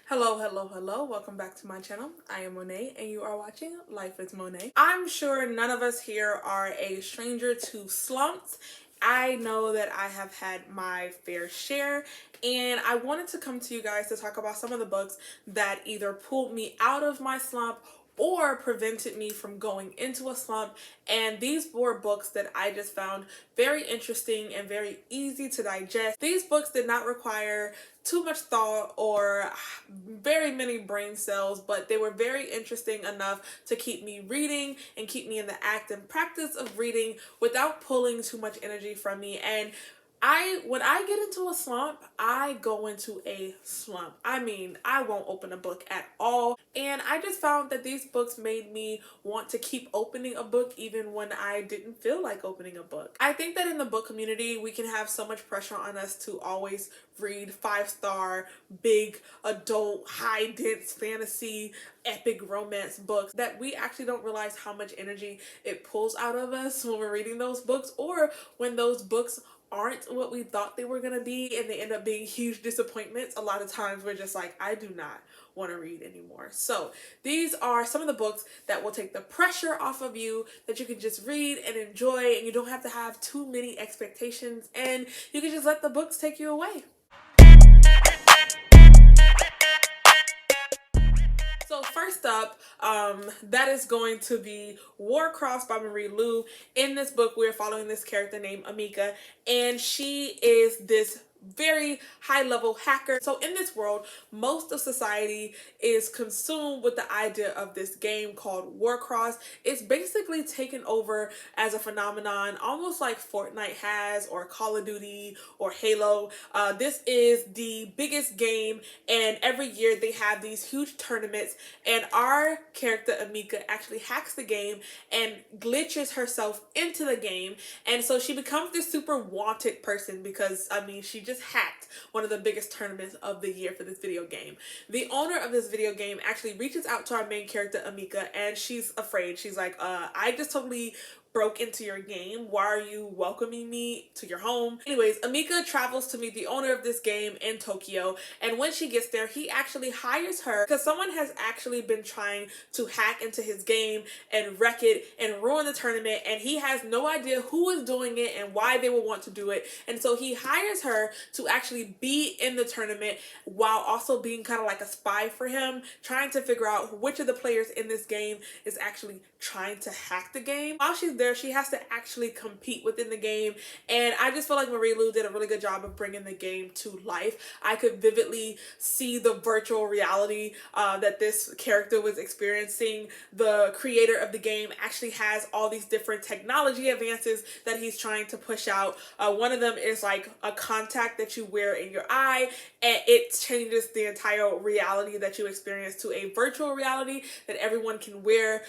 Hello, hello, hello. Welcome back to my channel. I am Monae and you are watching Life is Monae. I'm sure none of us here are a stranger to slumps. I know that I have had my fair share, and I wanted to come to you guys to talk about some of the books that either pulled me out of my slump or prevented me from going into a slump. And these were books that I just found very interesting and very easy to digest. These books did not require too much thought or very many brain cells, but they were very interesting enough to keep me reading and keep me in the act and practice of reading without pulling too much energy from me. And when I get into a slump, I go into a slump. I mean, I won't open a book at all. And I just found that these books made me want to keep opening a book even when I didn't feel like opening a book. I think that in the book community, we can have so much pressure on us to always read 5-star, big, adult, high dense fantasy, epic romance books that we actually don't realize how much energy it pulls out of us when we're reading those books, or when those books aren't what we thought they were going to be and they end up being huge disappointments. A lot of times we're just like, I do not want to read anymore. So these are some of the books that will take the pressure off of you, that you can just read and enjoy, and you don't have to have too many expectations, and you can just let the books take you away. So first up, that is going to be Warcross by Marie Lu. In this book, we're following this character named Amika, and she is this very high-level hacker. So in this world, most of society is consumed with the idea of this game called Warcross. It's basically taken over as a phenomenon, almost like Fortnite has, or Call of Duty, or Halo. This is the biggest game, and every year they have these huge tournaments, and our character Amika actually hacks the game and glitches herself into the game, and so she becomes this super wanted person because, I mean, she just hacked one of the biggest tournaments of the year for this video game. The owner of this video game actually reaches out to our main character Amika, and she's afraid. She's like, I just totally broke into your game. Why are you welcoming me to your home? Anyways, Amika travels to meet the owner of this game in Tokyo, and when she gets there, he actually hires her because someone has actually been trying to hack into his game and wreck it and ruin the tournament, and he has no idea who is doing it and why they will want to do it. And so he hires her to actually be in the tournament while also being kind of like a spy for him, trying to figure out which of the players in this game is actually trying to hack the game. While she's there, she has to actually compete within the game, and I just feel like Marie Lu did a really good job of bringing the game to life. I could vividly see the virtual reality that this character was experiencing. The creator of the game actually has all these different technology advances that he's trying to push out. One of them is like a contact that you wear in your eye, and it changes the entire reality that you experience to a virtual reality that everyone can wear.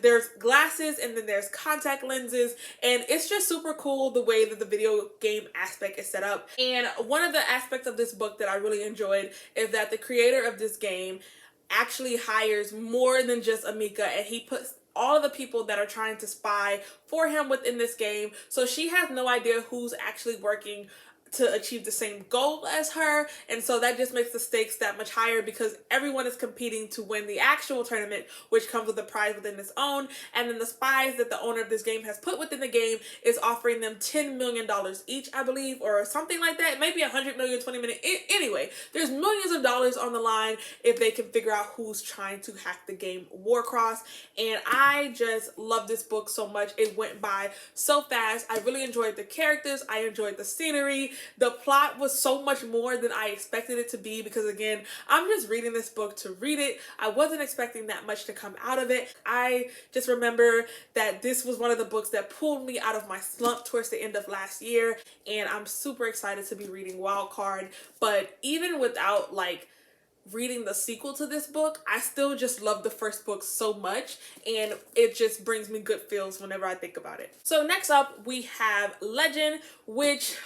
There's glasses, and then there's contact lenses, and it's just super cool the way that the video game aspect is set up. And one of the aspects of this book that I really enjoyed is that the creator of this game actually hires more than just Amika, and he puts all of the people that are trying to spy for him within this game, so she has no idea who's actually working to achieve the same goal as her. And so that just makes the stakes that much higher because everyone is competing to win the actual tournament, which comes with a prize within its own. And then the spies that the owner of this game has put within the game is offering them $10 million each, I believe, or something like that. Maybe 100 million, 20 million. Anyway, there's millions of dollars on the line if they can figure out who's trying to hack the game Warcross. And I just love this book so much. It went by so fast. I really enjoyed the characters. I enjoyed the scenery. The plot was so much more than I expected it to be because, again, I'm just reading this book to read it. I wasn't expecting that much to come out of it. I just remember that this was one of the books that pulled me out of my slump towards the end of last year, and I'm super excited to be reading Wildcard. But even without like reading the sequel to this book, I still just love the first book so much, and it just brings me good feels whenever I think about it. So next up we have Legend, which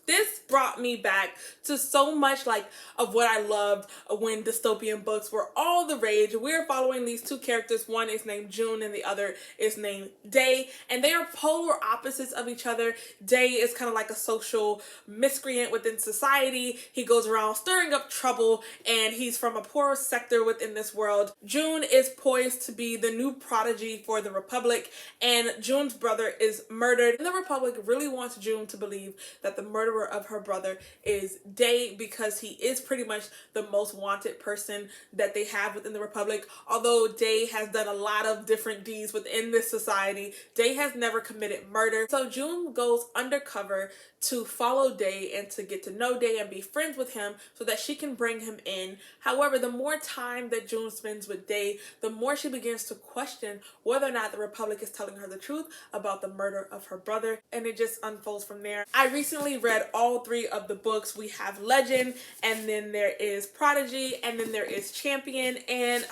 this brought me back to so much like of what I loved when dystopian books were all the rage. We're following these two characters. One is named June and the other is named Day, and they are polar opposites of each other. Day is kind of like a social miscreant within society. He goes around stirring up trouble, and he's from a poor sector within this world. June is poised to be the new prodigy for the Republic, and June's brother is murdered. And the Republic really wants June to believe that the murderer of her brother is Day, because he is pretty much the most wanted person that they have within the Republic. Although Day has done a lot of different deeds within this society, Day has never committed murder. So June goes undercover to follow Day and to get to know Day and be friends with him so that she can bring him in. However, the more time that June spends with Day, the more she begins to question whether or not the Republic is telling her the truth about the murder of her brother, and it just unfolds from there. I recently read all three of the books. We have Legend, and then there is Prodigy, and then there is Champion, and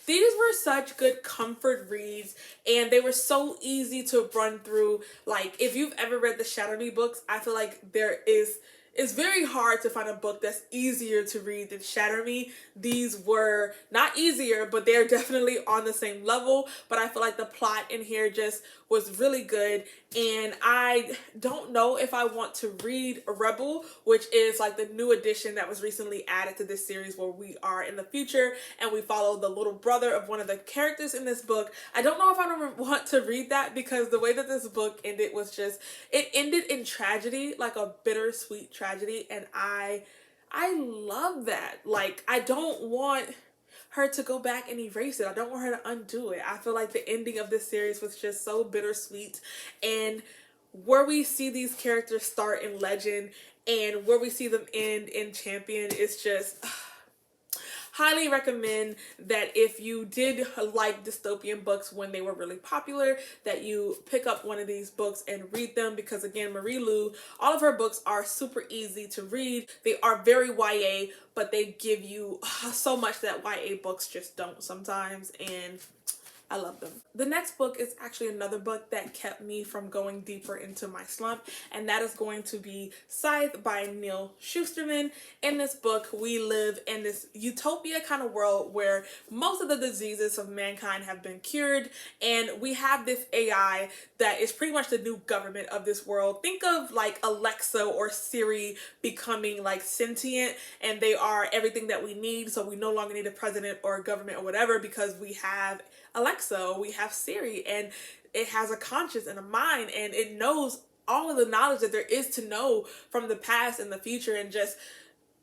these were such good comfort reads, and they were so easy to run through. Like, if you've ever read the Shatter Me books, I feel like it's very hard to find a book that's easier to read than Shatter Me. These were not easier, but they're definitely on the same level. But I feel like the plot in here just was really good. And I don't know if I want to read Rebel, which is like the new edition that was recently added to this series, where we are in the future and we follow the little brother of one of the characters in this book. I don't know if I don't want to read that, because the way that this book ended was just, it ended in tragedy, like a bittersweet tragedy, and I love that. Like, I don't want her to go back and erase it. I don't want her to undo it. I feel like the ending of this series was just so bittersweet, and where we see these characters start in Legend and where we see them end in Champion is just highly recommend that if you did like dystopian books when they were really popular, that you pick up one of these books and read them, because again, Marie Lu, all of her books are super easy to read. They are very YA, but they give you so much that YA books just don't sometimes, and I love them. The next book is actually another book that kept me from going deeper into my slump, and that is going to be Scythe by Neil Shusterman. In this book, we live in this utopia kind of world where most of the diseases of mankind have been cured, and we have this AI that is pretty much the new government of this world. Think of like Alexa or Siri becoming like sentient, and they are everything that we need, so we no longer need a president or a government or whatever, because we have Alexa, we have Siri, and it has a conscience and a mind, and it knows all of the knowledge that there is to know from the past and the future, and just,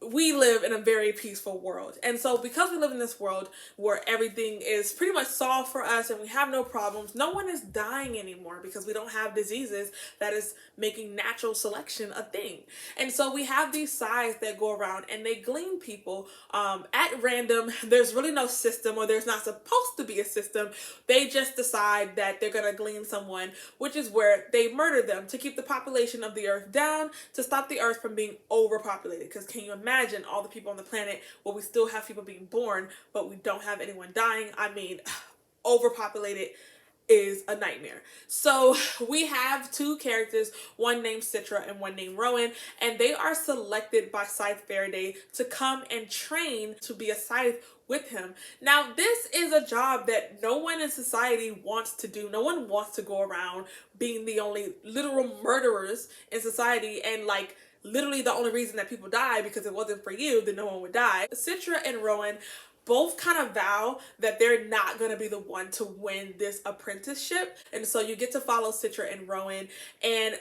we live in a very peaceful world. And so because we live in this world where everything is pretty much solved for us and we have no problems, no one is dying anymore because we don't have diseases that is making natural selection a thing. And so we have these scythes that go around and they glean people at random. There's really no system, or there's not supposed to be a system. They just decide that they're going to glean someone, which is where they murder them to keep the population of the earth down, to stop the earth from being overpopulated. Because can you imagine all the people on the planet where we still have people being born, but we don't have anyone dying? I mean, overpopulated is a nightmare. So we have two characters, one named Citra and one named Rowan, and they are selected by Scythe Faraday to come and train to be a scythe with him. Now, this is a job that no one in society wants to do. No one wants to go around being the only literal murderers in society, and like literally the only reason that people die, because if it wasn't for you, then no one would die. Citra and Rowan both kind of vow that they're not going to be the one to win this apprenticeship. And so you get to follow Citra and Rowan. And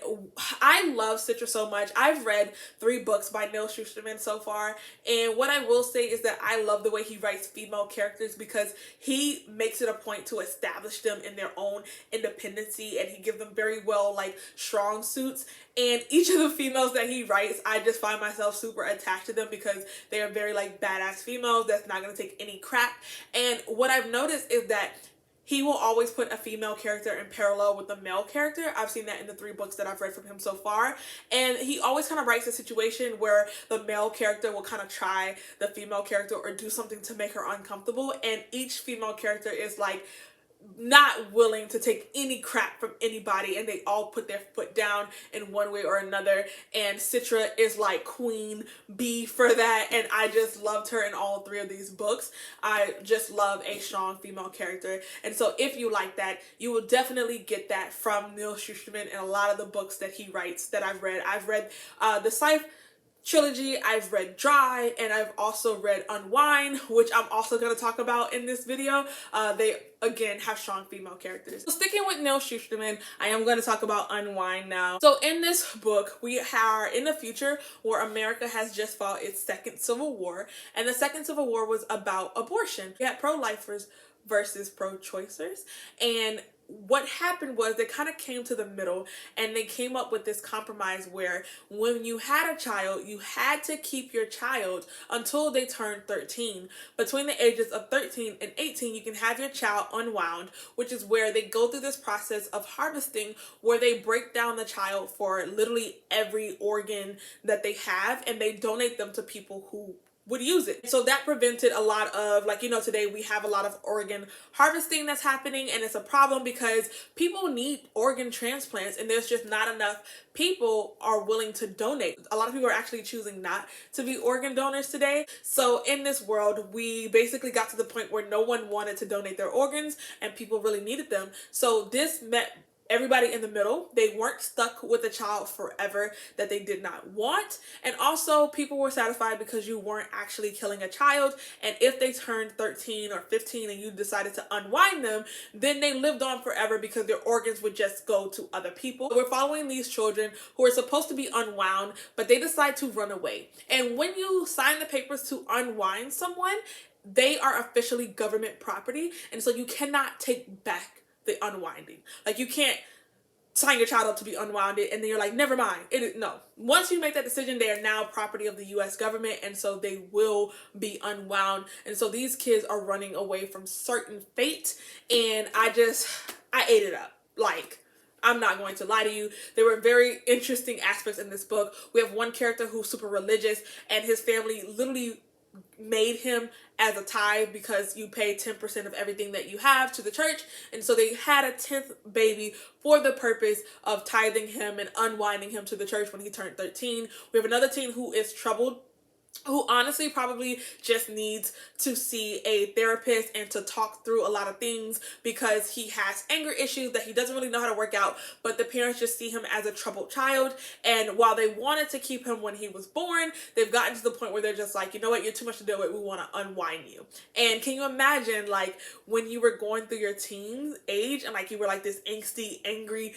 I love Citra so much. I've read 3 books by Neil Shusterman so far. And what I will say is that I love the way he writes female characters, because he makes it a point to establish them in their own independency, and he gives them very well like strong suits. And each of the females that he writes, I just find myself super attached to them, because they are very like badass females that's not going to take any crap. And what I've noticed is that he will always put a female character in parallel with the male character. I've seen that in the 3 books that I've read from him so far. And he always kind of writes a situation where the male character will kind of try the female character or do something to make her uncomfortable. And each female character is like not willing to take any crap from anybody, and they all put their foot down in one way or another, and Citra is like queen bee for that, and I just loved her in all three of these books. I just love a strong female character, and so if you like that, you will definitely get that from Neil Shusterman in a lot of the books that he writes that I've read. I've read the Scythe trilogy, I've read Dry, and I've also read Unwind, which I'm also going to talk about in this video. They again have strong female characters. So sticking with Neil Shusterman, I am going to talk about Unwind now. So in this book, we are in the future where America has just fought its second civil war, and the second civil war was about abortion. We had pro-lifers versus pro-choicers, and what happened was they kind of came to the middle, and they came up with this compromise where when you had a child, you had to keep your child until they turned 13. Between the ages of 13 and 18, you can have your child unwound, which is where they go through this process of harvesting where they break down the child for literally every organ that they have, and they donate them to people who would use it. So that prevented a lot of, like, you know, today we have a lot of organ harvesting that's happening, and it's a problem because people need organ transplants, and there's just not enough people are willing to donate. A lot of people are actually choosing not to be organ donors today. So in this world, we basically got to the point where no one wanted to donate their organs, and people really needed them. So this met everybody in the middle. They weren't stuck with a child forever that they did not want, and also people were satisfied because you weren't actually killing a child, and if they turned 13 or 15 and you decided to unwind them, then they lived on forever because their organs would just go to other people. We're following these children who are supposed to be unwound, but they decide to run away, and when you sign the papers to unwind someone, they are officially government property, and so you cannot take back the unwinding. Like, you can't sign your child up to be unwounded and then you're like, never mind. No. Once you make that decision, they are now property of the US government, and so they will be unwound. And so these kids are running away from certain fate, and I ate it up. Like, I'm not going to lie to you. There were very interesting aspects in this book. We have one character who's super religious, and his family literally made him as a tithe because you pay 10% of everything that you have to the church, and so they had a 10th baby for the purpose of tithing him and unwinding him to the church when he turned 13. We have another teen who is troubled, who honestly probably just needs to see a therapist and to talk through a lot of things because he has anger issues that he doesn't really know how to work out, but the parents just see him as a troubled child. And while they wanted to keep him when he was born, they've gotten to the point where they're just like, you know what, you're too much to deal with, we want to unwind you. And can you imagine, like, when you were going through your teen age and like you were like this angsty, angry,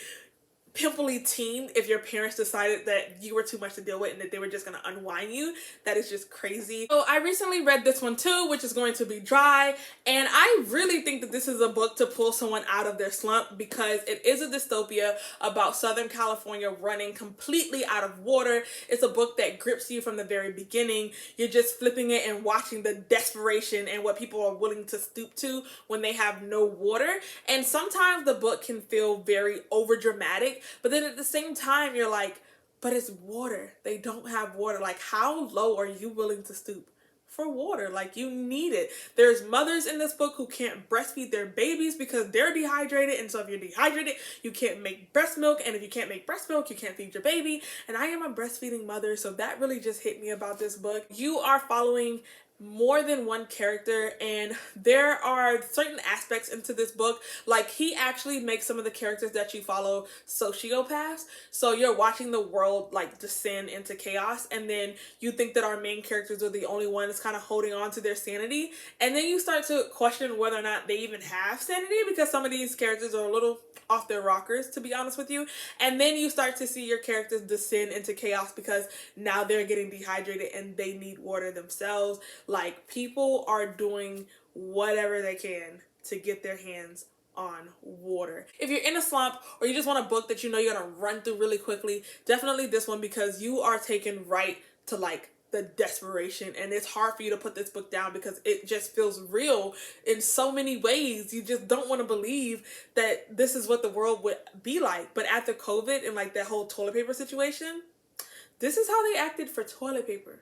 pimply teen, if your parents decided that you were too much to deal with and that they were just going to unwind you? That is just crazy. So I recently read this one too, which is going to be Dry, and I really think that this is a book to pull someone out of their slump because it is a dystopia about Southern California running completely out of water. It's a book that grips you from the very beginning. You're just flipping it and watching the desperation and what people are willing to stoop to when they have no water. And sometimes the book can feel very over dramatic, but then at the same time, you're like, but it's water. They don't have water. Like, how low are you willing to stoop for water? Like, you need it. There's mothers in this book who can't breastfeed their babies because they're dehydrated. And so if you're dehydrated, you can't make breast milk. And if you can't make breast milk, you can't feed your baby. And I am a breastfeeding mother, so that really just hit me about this book. You are following more than one character, and there are certain aspects into this book, like he actually makes some of the characters that you follow sociopaths. So you're watching the world like descend into chaos, and then you think that our main characters are the only ones kind of holding on to their sanity, and then you start to question whether or not they even have sanity because some of these characters are a little off their rockers, to be honest with you. And then you start to see your characters descend into chaos because now they're getting dehydrated and they need water themselves. Like, people are doing whatever they can to get their hands on water. If you're in a slump or you just want a book that you know you're gonna run through really quickly, definitely this one, because you are taken right to like the desperation, and it's hard for you to put this book down because it just feels real in so many ways. You just don't want to believe that this is what the world would be like. But after COVID and like that whole toilet paper situation, this is how they acted for toilet paper.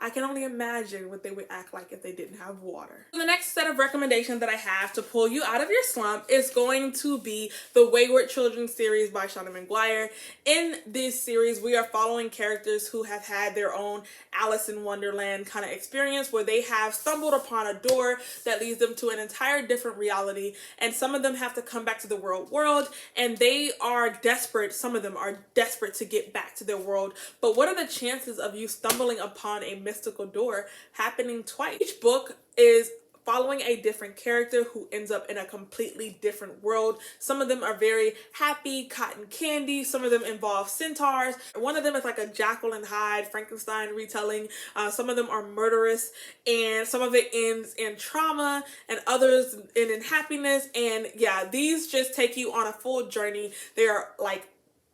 I can only imagine what they would act like if they didn't have water. The next set of recommendations that I have to pull you out of your slump is going to be the Wayward Children series by Shauna McGuire. In this series, we are following characters who have had their own Alice in Wonderland kind of experience where they have stumbled upon a door that leads them to an entire different reality, and some of them have to come back to the world, and they are desperate. Some of them are desperate to get back to their world, but what are the chances of you stumbling upon a mystical door happening twice? Each book is following a different character who ends up in a completely different world. Some of them are very happy, cotton candy. Some of them involve centaurs. One of them is like a Jekyll and Hyde Frankenstein retelling. Some of them are murderous, and some of it ends in trauma, and others end in happiness. And yeah, these just take you on a full journey. They are like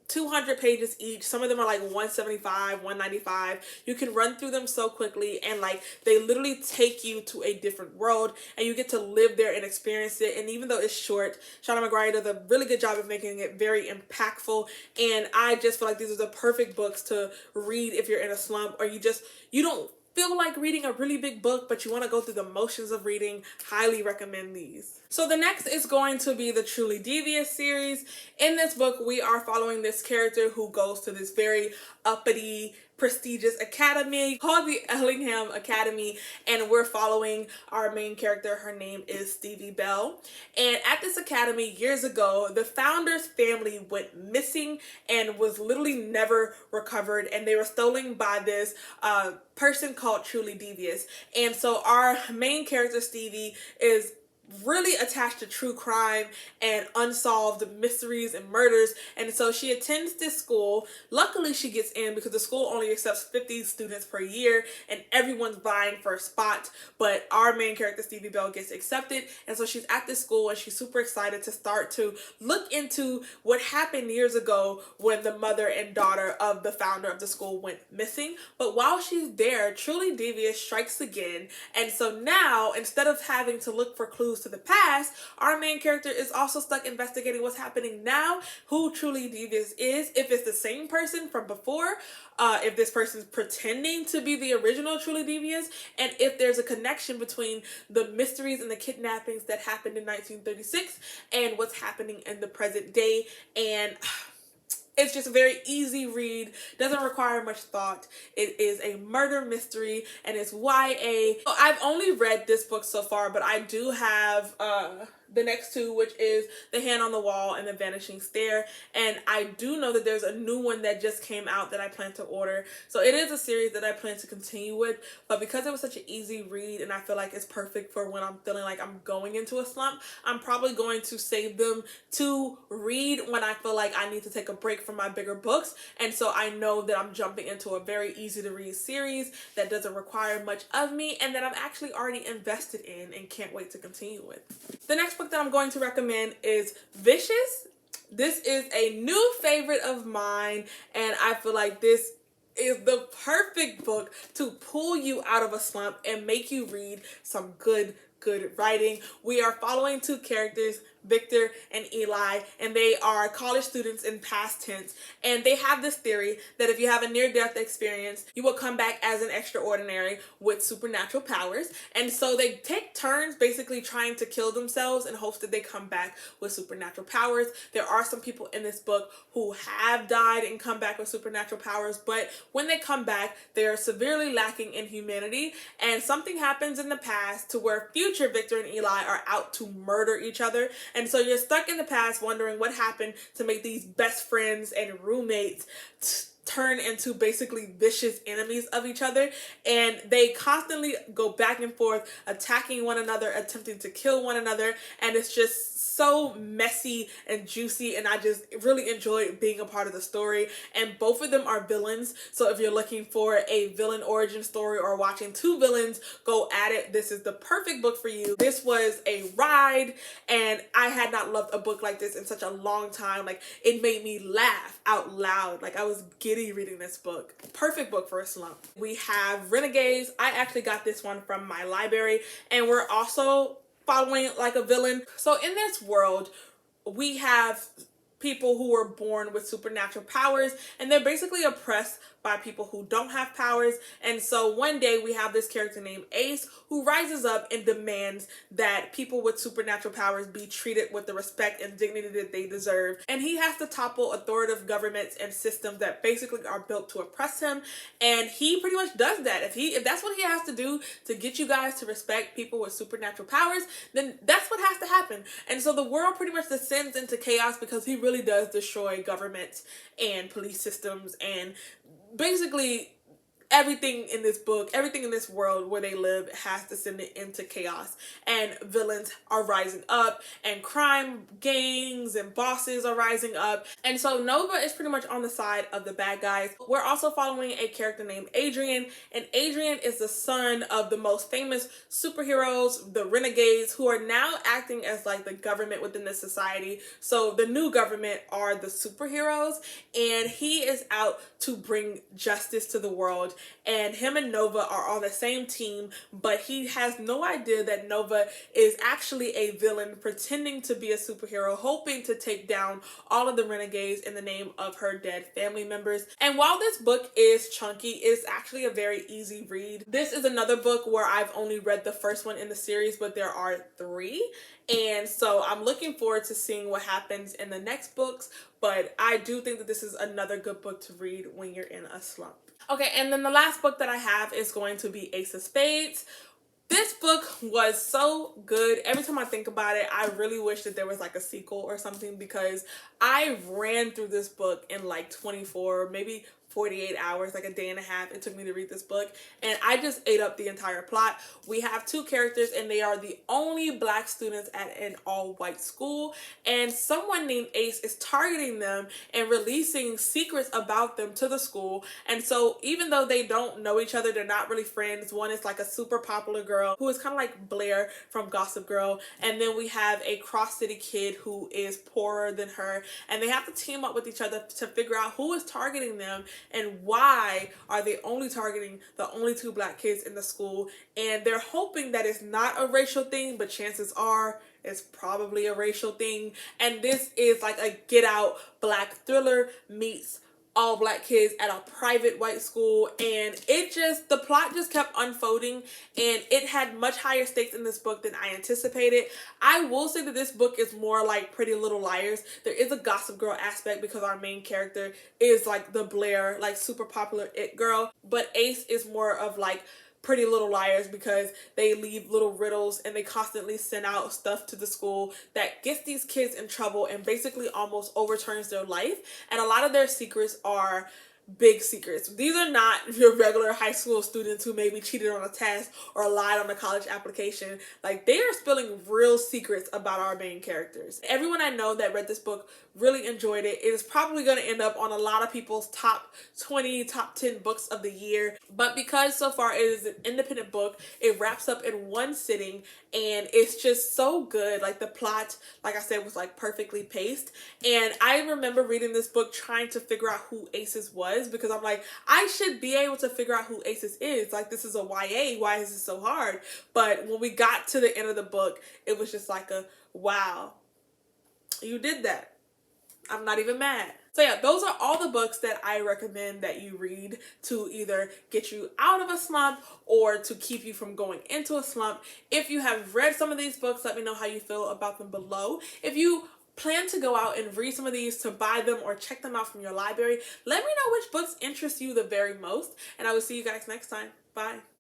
200 pages each. Some of them are like 175, 195. You can run through them so quickly, and like they literally take you to a different world and you get to live there and experience it. And even though it's short, Shauna McGuire does a really good job of making it very impactful, and I just feel like these are the perfect books to read if you're in a slump, or you don't feel like reading a really big book but you want to go through the motions of reading. Highly recommend these. So the next is going to be the Truly Devious series. In this book, we are following this character who goes to this very uppity, prestigious academy called the Ellingham Academy, and we're following our main character. Her name is Stevie Bell, and at this academy years ago, the founder's family went missing and was literally never recovered, and they were stolen by this person called Truly Devious. And so our main character Stevie is really attached to true crime and unsolved mysteries and murders, and so she attends this school. Luckily she gets in because the school only accepts 50 students per year and everyone's vying for a spot, but our main character Stevie Bell gets accepted, and so she's at this school and she's super excited to start to look into what happened years ago when the mother and daughter of the founder of the school went missing. But while she's there, Truly Devious strikes again, and so now instead of having to look for clues to the past, our main character is also stuck investigating what's happening now, who Truly Devious is, if it's the same person from before, if this person's pretending to be the original Truly Devious, and if there's a connection between the mysteries and the kidnappings that happened in 1936 and what's happening in the present day. And it's just a very easy read, doesn't require much thought. It is a murder mystery and it's YA. So I've only read this book so far, but I do have the next two, which is The Hand on the Wall and The Vanishing Stair, and I do know that there's a new one that just came out that I plan to order. So it is a series that I plan to continue with, but because it was such an easy read and I feel like it's perfect for when I'm feeling like I'm going into a slump, I'm probably going to save them to read when I feel like I need to take a break from my bigger books. And so I know that I'm jumping into a very easy to read series that doesn't require much of me and that I'm actually already invested in and can't wait to continue with. The next book that I'm going to recommend is Vicious. This is a new favorite of mine, and I feel like this is the perfect book to pull you out of a slump and make you read some good writing. We are following two characters, Victor and Eli, and they are college students in past tense, and they have this theory that if you have a near-death experience, you will come back as an extraordinary with supernatural powers. And so they take turns basically trying to kill themselves in hopes that they come back with supernatural powers. There are some people in this book who have died and come back with supernatural powers, but when they come back, they are severely lacking in humanity, and something happens in the past to where future Victor and Eli are out to murder each other. And so you're stuck in the past wondering what happened to make these best friends and roommates turn into basically vicious enemies of each other, and they constantly go back and forth attacking one another, attempting to kill one another, and it's just so messy and juicy, and I just really enjoy being a part of the story. And both of them are villains, so if you're looking for a villain origin story or watching two villains go at it, this is the perfect book for you. This was a ride, and I had not loved a book like this in such a long time. Like, it made me laugh out loud. Like, I was giddy reading this book. Perfect book for a slump. We have Renegades. I actually got this one from my library, and we're also following like a villain. So in this world, we have people who were born with supernatural powers, and they're basically oppressed by people who don't have powers. And so one day we have this character named Ace who rises up and demands that people with supernatural powers be treated with the respect and dignity that they deserve. And he has to topple authoritative governments and systems that basically are built to oppress him. And he pretty much does that. If that's what he has to do to get you guys to respect people with supernatural powers, then that's what has to happen. And so the world pretty much descends into chaos because he really does destroy governments and police systems and basically everything in this book, everything in this world where they live has descended into chaos, and villains are rising up, and crime gangs and bosses are rising up. And so Nova is pretty much on the side of the bad guys. We're also following a character named Adrian, and Adrian is the son of the most famous superheroes, the Renegades, who are now acting as like the government within the society. So the new government are the superheroes, and he is out to bring justice to the world. And him and Nova are on the same team, but he has no idea that Nova is actually a villain pretending to be a superhero, hoping to take down all of the Renegades in the name of her dead family members. And while this book is chunky, it's actually a very easy read. This is another book where I've only read the first one in the series, but there are 3. And so I'm looking forward to seeing what happens in the next books, but I do think that this is another good book to read when you're in a slump. Okay, and then the last book that I have is going to be Ace of Spades. This book was so good. Every time I think about it, I really wish that there was like a sequel or something, because I ran through this book in like 24, maybe 48 hours, like a day and a half it took me to read this book, and I just ate up the entire plot. We have 2 characters, and they are the only black students at an all-white school, and someone named Ace is targeting them and releasing secrets about them to the school. And so even though they don't know each other, they're not really friends. One is like a super popular girl who is kind of like Blair from Gossip Girl, and then we have a cross-city kid who is poorer than her, and they have to team up with each other to figure out who is targeting them and why are they only targeting the only 2 black kids in the school. And they're hoping that it's not a racial thing, but chances are it's probably a racial thing. And this is like a Get Out black thriller meets all black kids at a private white school, and the plot just kept unfolding, and it had much higher stakes in this book than I anticipated. I will say that this book is more like Pretty Little Liars. There is a Gossip Girl aspect because our main character is like the Blair, like super popular it girl, but Ace is more of like Pretty Little Liars because they leave little riddles and they constantly send out stuff to the school that gets these kids in trouble and basically almost overturns their life. And a lot of their secrets are big secrets. These are not your regular high school students who maybe cheated on a test or lied on a college application. Like, they are spilling real secrets about our main characters. Everyone I know that read this book really enjoyed it. It is probably going to end up on a lot of people's top 20, top 10 books of the year. But because so far it is an independent book, it wraps up in one sitting, and it's just so good. Like, the plot, like I said, was like perfectly paced. And I remember reading this book trying to figure out who Aces was, because I'm like, I should be able to figure out who Aces is. Like, this is a YA. Why is this so hard? But when we got to the end of the book, it was just like a, wow, you did that. I'm not even mad. So yeah, those are all the books that I recommend that you read to either get you out of a slump or to keep you from going into a slump. If you have read some of these books, let me know how you feel about them below. If you plan to go out and read some of these, to buy them or check them out from your library, let me know which books interest you the very most, and I will see you guys next time. Bye.